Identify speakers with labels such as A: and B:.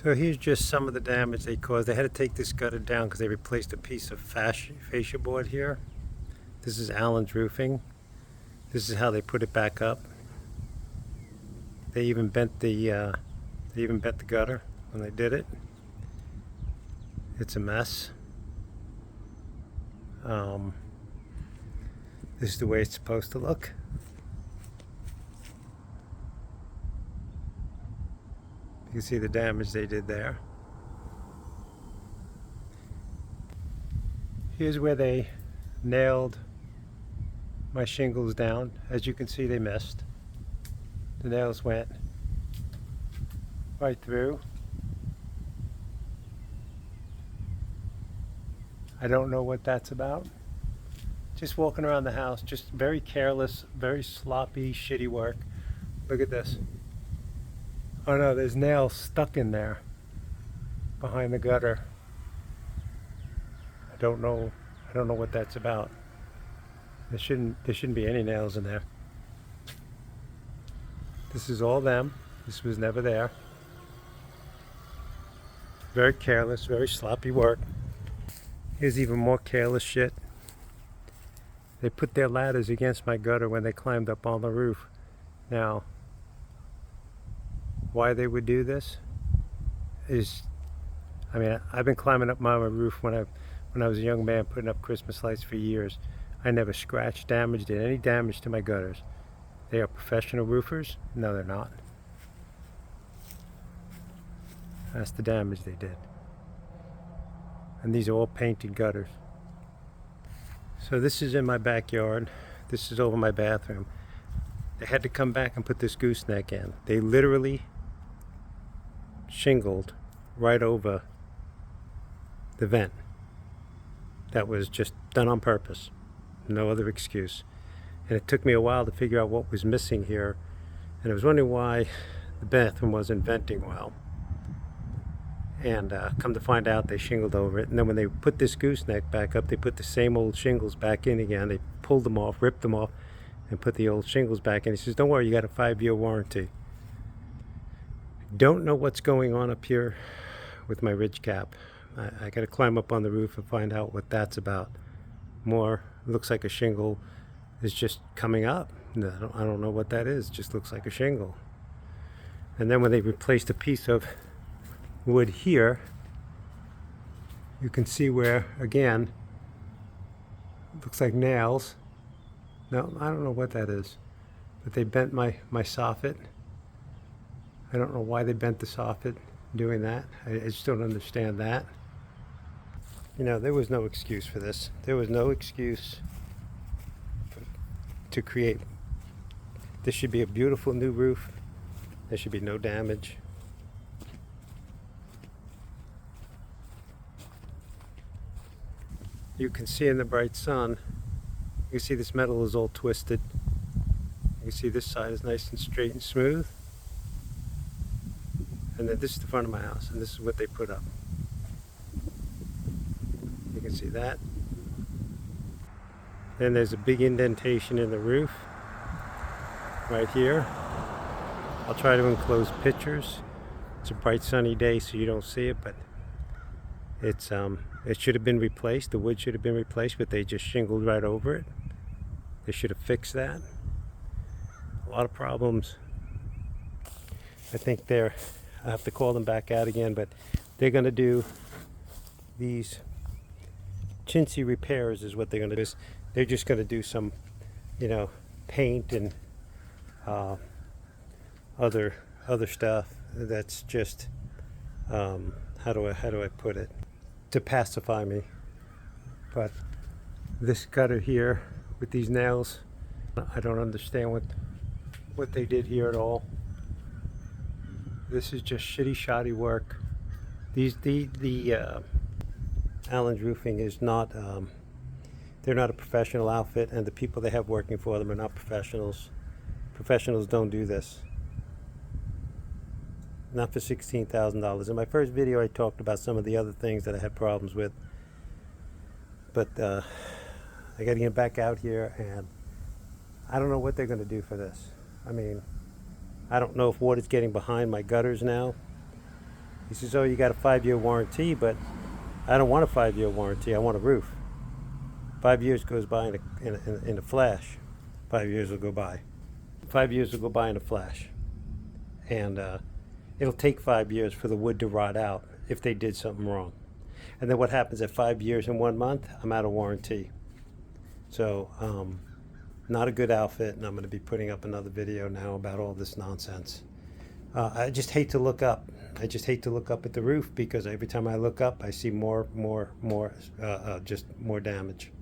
A: So here's just some of the damage they caused. They had to take this gutter down because they replaced a piece of fascia board here. This is Allen's roofing. This is how they put it back up. They even bent the gutter when they did it. It's a mess. This is the way it's supposed to look. You can see the damage they did there. Here's where they nailed my shingles down. As you can see, they missed. The nails went right through. I don't know what that's about. Just walking around the house, just very careless, very sloppy, shitty work. Look at this. Oh no, there's nails stuck in there behind the gutter. I don't know what that's about. There shouldn't be any nails in there. This is all them. This was never there. Very careless, very sloppy work. Here's even more careless shit. They put their ladders against my gutter when they climbed up on the roof. Now, why they would do this is, I mean, I've been climbing up my roof when I was a young man, putting up Christmas lights for years. I never scratched, damaged, did any damage to my gutters. They are professional roofers? No, they're not. That's the damage they did. And these are all painted gutters. So this is in my backyard. This is over my bathroom. They had to come back and put this gooseneck in. They literally shingled right over the vent. That was just done on purpose. No other excuse. And it took me a while to figure out what was missing here. And I was wondering why the bathroom wasn't venting well. And come to find out, they shingled over it. And then when they put this gooseneck back up, they put the same old shingles back in again. They pulled them off, ripped them off, and put the old shingles back in. He says, don't worry, you got a 5-year warranty. Don't know what's going on up here with my ridge cap. I got to climb up on the roof and find out what that's about. More, looks like a shingle is just coming up. I don't know what that is. It just looks like a shingle. And then when they replaced a piece of wood here, you can see where, again, it looks like nails. No, I don't know what that is, but they bent my soffit. I don't know why they bent the soffit doing that. I just don't understand that. You know, there was no excuse for this. There was no excuse to create. This should be a beautiful new roof. There should be no damage. You can see in the bright sun, you can see this metal is all twisted. You can see this side is nice and straight and smooth. And then this is the front of my house, and this is what they put up. You can see that. Then there's a big indentation in the roof right here. I'll try to enclose pictures. It's a bright sunny day, so you don't see it, but it should have been replaced. The wood should have been replaced, but they just shingled right over it. They should have fixed that. A lot of problems. I think I have to call them back out again, but they're going to do these chintzy repairs is what they're going to do. They're just going to do some, paint and other stuff that's just, how do I put it, to pacify me. But this gutter here with these nails, I don't understand what they did here at all. This is just shitty, shoddy work. The Allen's Roofing is not, they're not a professional outfit, and the people they have working for them are not professionals. Professionals don't do this. Not for $16,000. In my first video I talked about some of the other things that I had problems with. But I gotta get back out here, and I don't know what they're gonna do for this. I mean, I don't know if water's getting behind my gutters now. He says, oh, you got a 5-year warranty, but I don't want a 5-year warranty. I want a roof. 5 years goes by in a flash. 5 years will go by. 5 years will go by in a flash. And it'll take 5 years for the wood to rot out if they did something wrong. And then what happens at 5 years and 1 month? I'm out of warranty. So, not a good outfit, and I'm going to be putting up another video now about all this nonsense. I just hate to look up. I just hate to look up at the roof, because every time I look up, I see just more damage.